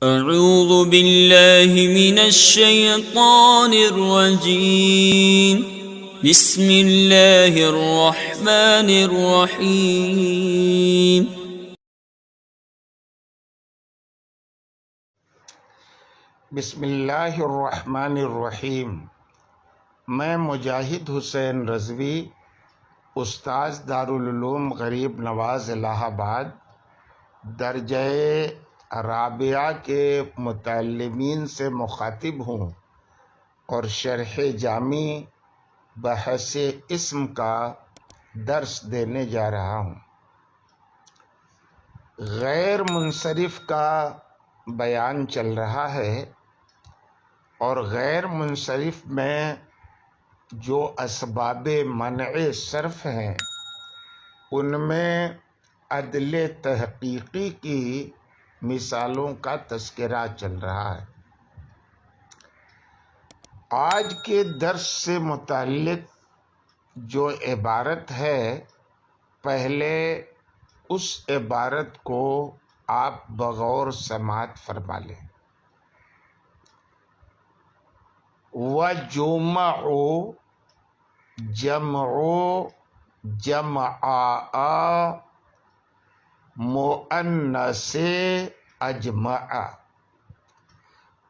اعوذ باللہ من الشیطان الرجیم بسم اللہ الرحمن الرحیم بسم اللہ الرحمن الرحیم۔ میں مجاہد حسین رضوی، استاذ دارالعلوم غریب نواز الہ آباد، درجہ رابعہ کے متعلمین سے مخاطب ہوں اور شرح جامی بحث اسم کا درس دینے جا رہا ہوں۔ غیر منصرف کا بیان چل رہا ہے اور غیر منصرف میں جو اسباب منع صرف ہیں ان میں عدل تحقیقی کی مثالوں کا تذکرہ چل رہا ہے۔ آج کے درس سے متعلق جو عبارت ہے، پہلے اس عبارت کو آپ بغور سماعت فرما لیں۔ وَجُمَعُ جمع جمعاء مؤنث اجمع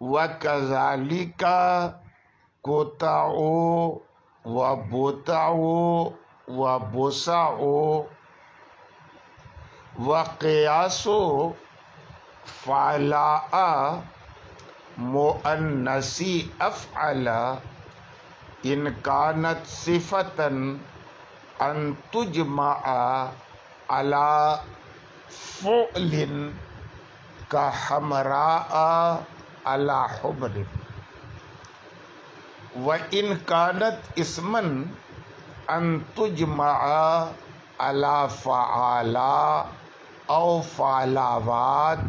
وَكَذَلِكَ قُطع وَبُطع وَبُسع وَقِيَاسُ فَعْلَاء مؤنث افعل ان كانت صفة ان تجمع على فعل كحمراء على حمر، وإن كانت اسما ان تجمع على فعالا او فعلاوات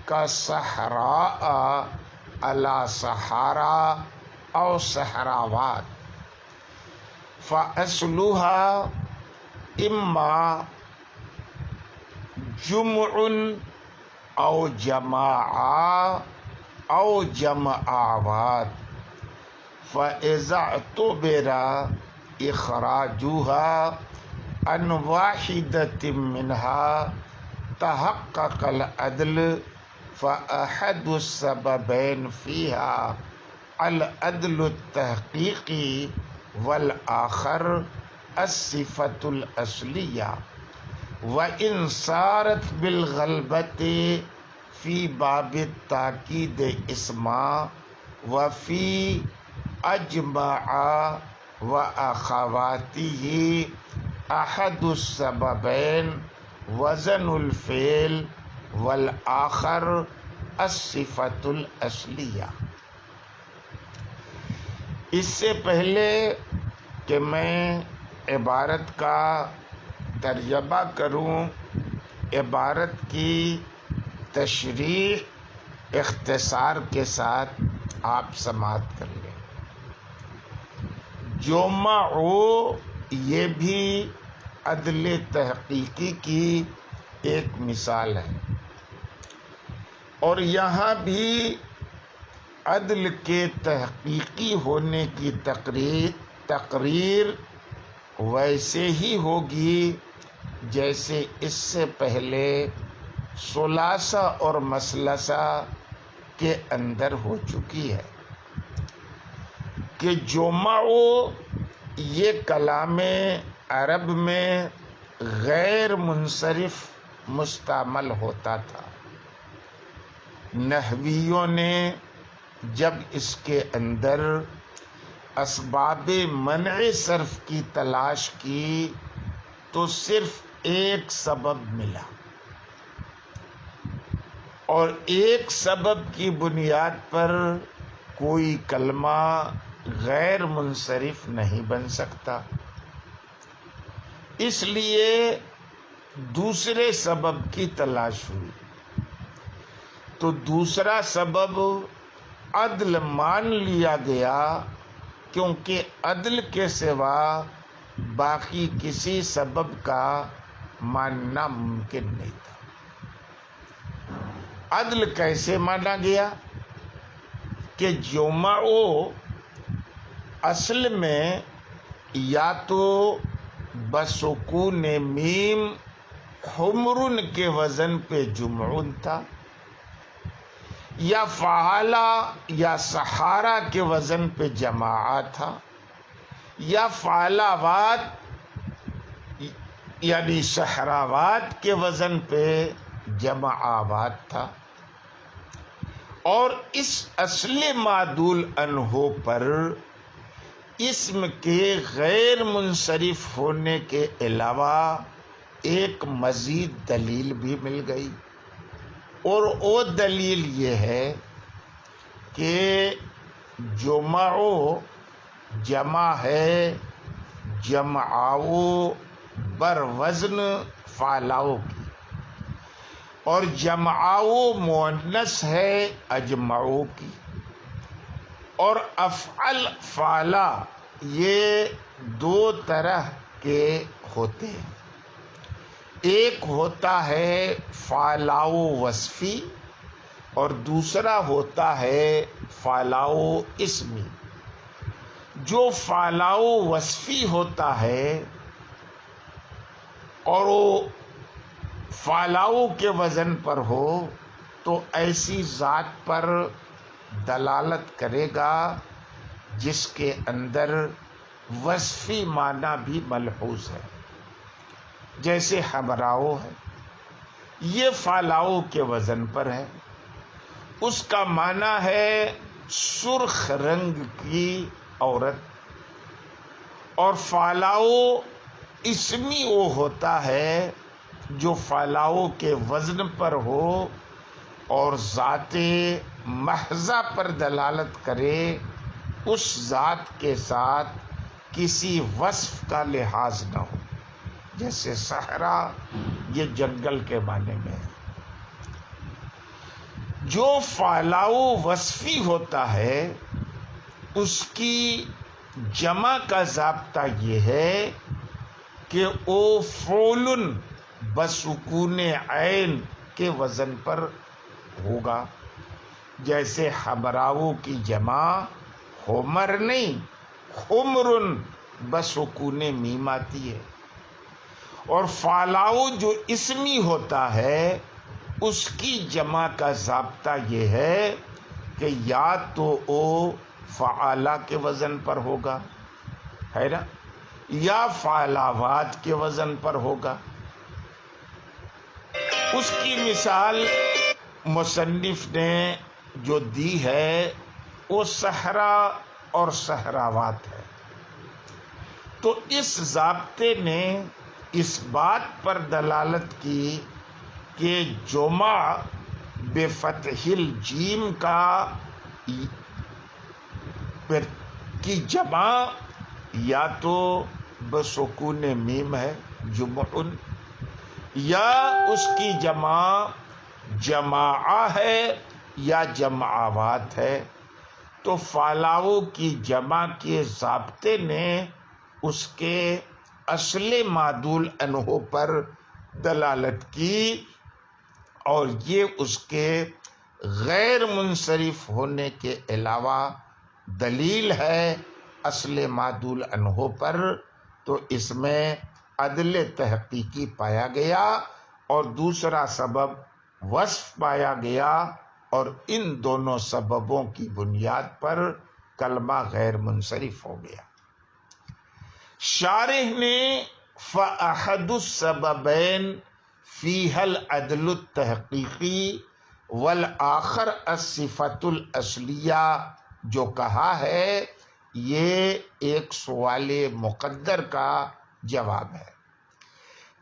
كصحراء على صحارا او صحراوات، فاصلها اما جمع او جماعة او جماعات، فاذا اعتبر اخراجها عن واحدة منها تحقق العدل، فأحد السببين فيها العدل التحقيقي والآخر الصفة الأصلية، وإن صارت بالغلبة في باب التأكيد اسما، وفي أجمع وأخواته أحد السببين وزن الفعل والآخر الصفة الأصلیہ۔ اس سے پہلے کہ میں عبارت کا ترجمہ کروں، عبارت کی تشریح اختصار کے ساتھ آپ سماعت کر لیں۔ جمع یہ بھی عدل تحقیقی کی ایک مثال ہے، اور یہاں بھی عدل کے تحقیقی ہونے کی تقریر ویسے ہی ہوگی جیسے اس سے پہلے ثلاثہ اور مثلثہ کے اندر ہو چکی ہے کہ جمع یہ کلام عرب میں غیر منصرف مستعمل ہوتا تھا۔ نحویوں نے جب اس کے اندر اسباب منع صرف کی تلاش کی تو صرف ایک سبب ملا، اور ایک سبب کی بنیاد پر کوئی کلمہ غیر منصرف نہیں بن سکتا، اس لیے دوسرے سبب کی تلاش ہوئی، تو دوسرا سبب عدل مان لیا گیا، کیونکہ عدل کے سوا باقی کسی سبب کا ماننا ممکن نہیں تھا۔ عدل کیسے مانا گیا کہ جمعو اصل میں یا تو بسکون میم حمرن کے وزن پہ جمعن تھا، یا فعلا یا سحارا کے وزن پہ جماعہ تھا، یا فعلاوات یعنی صحراوات کے وزن پہ جماعات تھا۔ اور اس اصل معدول انہو پر اسم کے غیر منصرف ہونے کے علاوہ ایک مزید دلیل بھی مل گئی، اور وہ دلیل یہ ہے کہ جمعو جمع ہے جمعاؤ بر وزن فعلاؤ کی، اور جمعاؤ مؤنث ہے اجمعو کی، اور افعل فعلا یہ دو طرح کے ہوتے ہیں، ایک ہوتا ہے فعلاؤ وصفی اور دوسرا ہوتا ہے فعلاؤ اسمی۔ جو فعلاؤ وصفی ہوتا ہے اور وہ فعلاؤ کے وزن پر ہو تو ایسی ذات پر دلالت کرے گا جس کے اندر وصفی معنی بھی ملحوظ ہے، جیسے حمراؤ ہے، یہ فعلاؤ کے وزن پر ہے، اس کا معنی ہے سرخ رنگ کی عورت، اور فعلاؤ اسمی وہ ہوتا ہے جو فعلاؤ کے وزن پر ہو اور ذات محضہ پر دلالت کرے، اس ذات کے ساتھ کسی وصف کا لحاظ نہ ہو، جیسے صحرا یہ جنگل کے معنی میں ہے۔ جو فعلاؤ وصفی ہوتا ہے اس کی جمع کا ضابطہ یہ ہے کہ او فعل بسکون عین کے وزن پر ہوگا، جیسے حمراؤ کی جمع حمر نہیں حمرن بسکون میم آتی ہے، اور فعلاؤ جو اسمی ہوتا ہے اس کی جمع کا ضابطہ یہ ہے کہ یا تو او فعلا کے وزن پر ہوگا، ہے نا، یا فعلاوات کے وزن پر ہوگا۔ اس کی مثال مصنف نے جو دی ہے وہ صحرا اور صحراوات ہے۔ تو اس ضابطے نے اس بات پر دلالت کی کہ جمع بفتح الجیم کی جمع یا تو بسکون میم ہے جمعن، یا اس کی جمع جماعہ ہے یا جماعات ہے۔ تو فعلاؤ کی جمع کے ضابطے نے اس کے اصل معدول انہو پر دلالت کی، اور یہ اس کے غیر منصرف ہونے کے علاوہ دلیل ہے اصل معدول انہو پر۔ تو اس میں عدل تحقیقی پایا گیا اور دوسرا سبب وصف پایا گیا، اور ان دونوں سببوں کی بنیاد پر کلمہ غیر منصرف ہو گیا۔ شارح نے فَأَحَدُ السَّبَبَيْن فِيهَا الْعَدْلُ التَّحْقِيقِي وَالْآخَرُ الصِّفَةُ الْأَصْلِيَّةُ جو کہا ہے یہ ایک سوال مقدر کا جواب ہے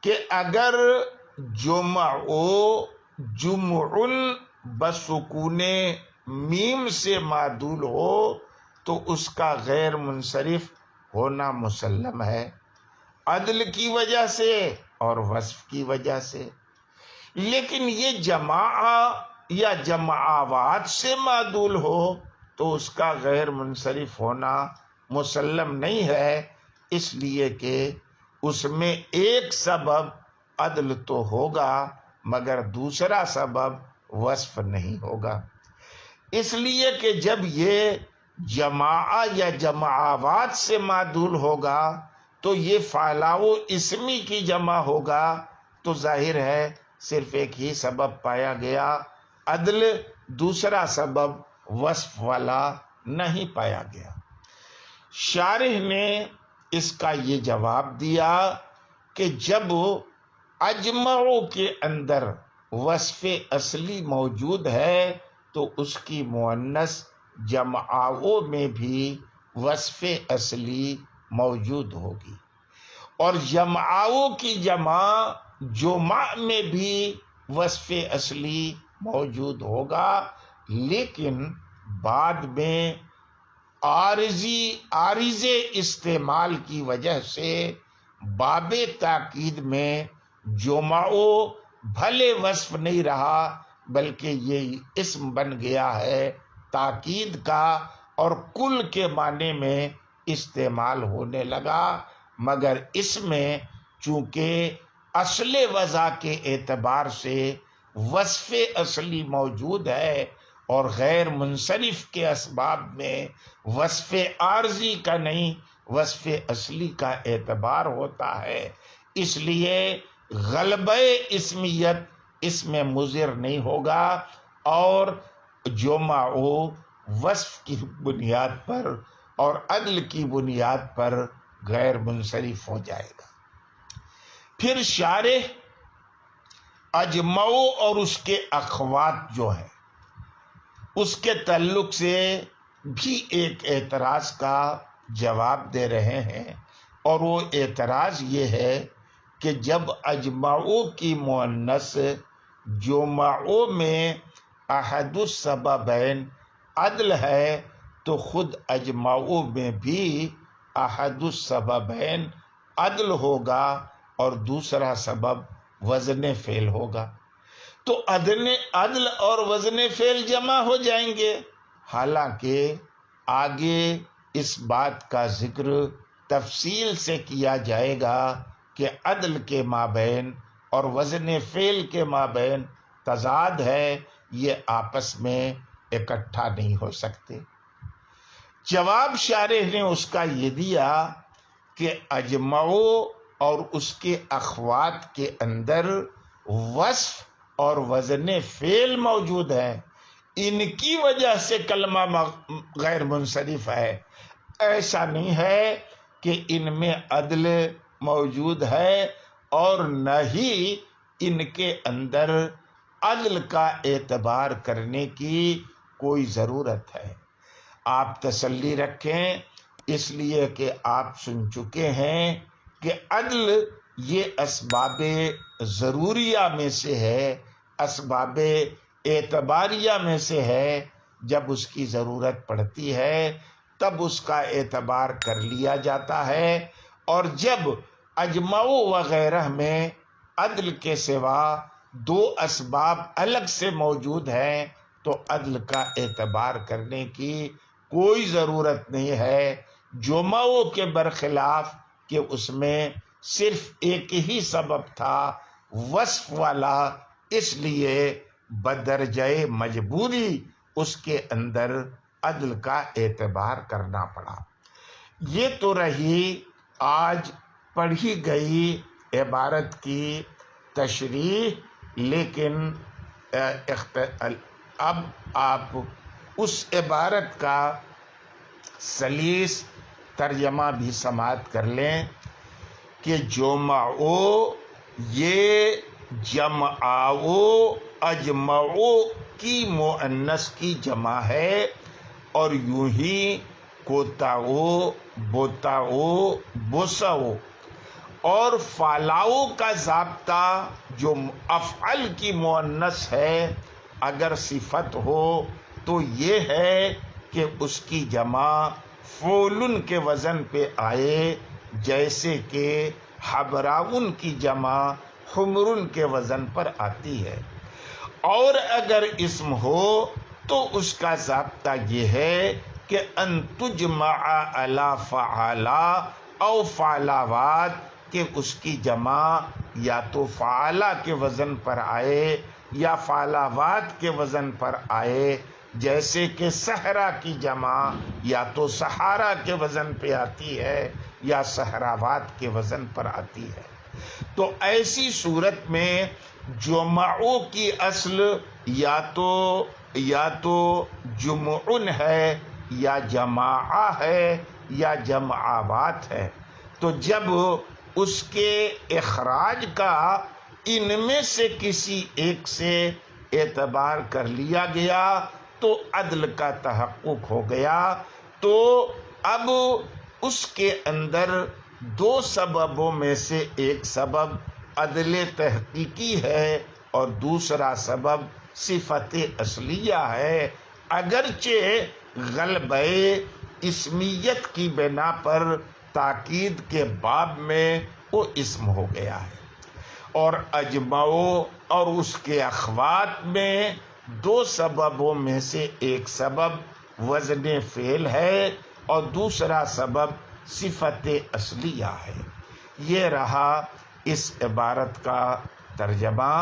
کہ اگر جمعن بسکون میم سے معدول ہو تو اس کا غیر منصرف ہونا مسلم ہے، عدل کی وجہ سے اور وصف کی وجہ سے۔ لیکن یہ جماعہ یا جماعات سے معدول ہو تو اس کا غیر منصرف ہونا مسلم نہیں ہے، اس لیے کہ اس میں ایک سبب عدل تو ہوگا مگر دوسرا سبب وصف نہیں ہوگا، اس لیے کہ جب یہ جماع یا جماعات سے معدول ہوگا تو یہ فعلاؤ اسمی کی جمع ہوگا، تو ظاہر ہے صرف ایک ہی سبب پایا گیا، عدل، دوسرا سبب وصف والا نہیں پایا گیا۔ شارح نے اس کا یہ جواب دیا کہ جب اجمعوں کے اندر وصف اصلی موجود ہے تو اس کی مؤنث جمعوں میں بھی وصف اصلی موجود ہوگی، اور جمعوں کی جمع جمع میں بھی وصف اصلی موجود ہوگا، لیکن بعد میں عارض استعمال کی وجہ سے باب تاکید میں جمعو بھلے وصف نہیں رہا بلکہ یہ اسم بن گیا ہے تاکید کا، اور کل کے معنی میں استعمال ہونے لگا، مگر اس میں چونکہ اصل وضع کے اعتبار سے وصف اصلی موجود ہے اور غیر منصرف کے اسباب میں وصف عارضی کا نہیں وصف اصلی کا اعتبار ہوتا ہے، اس لیے غلبہ اسمیت اس میں مضر نہیں ہوگا، اور جمع وصف کی بنیاد پر اور عدل کی بنیاد پر غیر منصرف ہو جائے گا۔ پھر شارح اجمعو اور اس کے اخوات جو ہیں اس کے تعلق سے بھی ایک اعتراض کا جواب دے رہے ہیں، اور وہ اعتراض یہ ہے کہ جب اجمعو کی مؤنث جمعو میں احد السببین عدل ہے تو خود اجمعو میں بھی احد السببین عدل ہوگا اور دوسرا سبب وزن فعل ہوگا، تو عدل اور وزن فعل جمع ہو جائیں گے، حالانکہ آگے اس بات کا ذکر تفصیل سے کیا جائے گا کہ عدل کے مابین اور وزن فعل کے مابین تضاد ہے، یہ آپس میں اکٹھا نہیں ہو سکتے۔ جواب شارح نے اس کا یہ دیا کہ اجمعو اور اس کے اخوات کے اندر وصف اور وزن فعل موجود ہے، ان کی وجہ سے کلمہ غیر منصرف ہے، ایسا نہیں ہے کہ ان میں عدل موجود ہے اور نہ ہی ان کے اندر عدل کا اعتبار کرنے کی کوئی ضرورت ہے۔ آپ تسلی رکھیں، اس لیے کہ آپ سن چکے ہیں کہ عدل یہ اسباب ضروریہ میں سے ہے، اسباب اعتباریہ میں سے ہے، جب اس کی ضرورت پڑتی ہے تب اس کا اعتبار کر لیا جاتا ہے، اور جب اجمعو وغیرہ میں عدل کے سوا دو اسباب الگ سے موجود ہیں تو عدل کا اعتبار کرنے کی کوئی ضرورت نہیں ہے، جمعو کے برخلاف کہ اس میں صرف ایک ہی سبب تھا وصف والا، اس لیے بدرجہ مجبوری اس کے اندر عدل کا اعتبار کرنا پڑا۔ یہ تو رہی آج پڑھی گئی عبارت کی تشریح، لیکن اب آپ اس عبارت کا سلیس ترجمہ بھی سماعت کر لیں کہ جمعو یہ جمعو اجمعو کی مؤنث کی جمع ہے، اور یوں ہی کوتاؤ بوتاؤ بوساؤ، اور فالاؤ کا ضابطہ جو افعل کی مؤنث ہے اگر صفت ہو تو یہ ہے کہ اس کی جمع فعلن کے وزن پہ آئے، جیسے کہ حبراؤن کی جمع حمرن کے وزن پر آتی ہے، اور اگر اسم ہو تو اس کا ضابطہ یہ ہے کہ ان تجمع علی فعلا او فعلاوات، کہ اس کی جمع یا تو فعلا کے وزن پر آئے یا فعلاوات کے وزن پر آئے، جیسے کہ صحرا کی جمع یا تو صحارا کے وزن پہ آتی ہے یا صحراوات کے وزن پر آتی ہے، تو ایسی صورت میں جمعوں کی اصل یا تو جمعن ہے یا جماعہ ہے یا جمعات ہے، تو جب اس کے اخراج کا ان میں سے کسی ایک سے اعتبار کر لیا گیا تو عدل کا تحقق ہو گیا، تو اب اس کے اندر دو سببوں میں سے ایک سبب عدل تحقیقی ہے اور دوسرا سبب صفت اصلیہ ہے، اگرچہ غلبہ اسمیت کی بنا پر تاکید کے باب میں وہ اسم ہو گیا ہے، اور اجمعو اور اس کے اخوات میں دو سببوں میں سے ایک سبب وزن فعل ہے اور دوسرا سبب صفت اصلیہ ہے۔ یہ رہا اس عبارت کا ترجمہ۔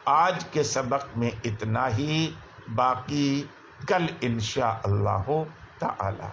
آج کے سبق میں اتنا ہی، باقی کل انشاءاللہ تعالی۔